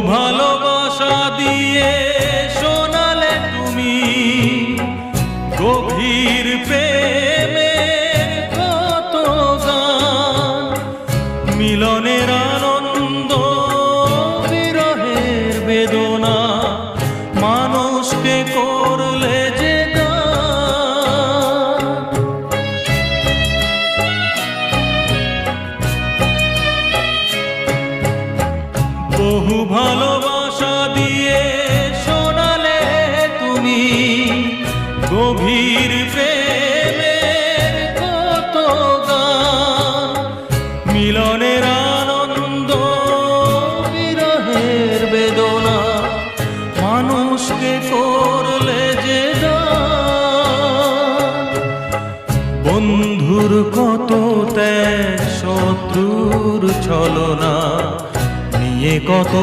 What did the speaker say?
ভালোবাসা দিয়ে শোনালে তুমি গভীর প্রেমের কত গান, মিলনের আনন্দ বিরহের বেদনা, মানুষকে করলে যে গান। বহু ভালোবাসা দিয়ে শোনালে তুমি গভীর প্রেমের কত গান, মিলনের আনন্দ বিরহের বেদনা, মানুষকে করলে যে গান। বন্ধুর কত ত্যাগ, শত্রুর ছলনা নিয়ে কত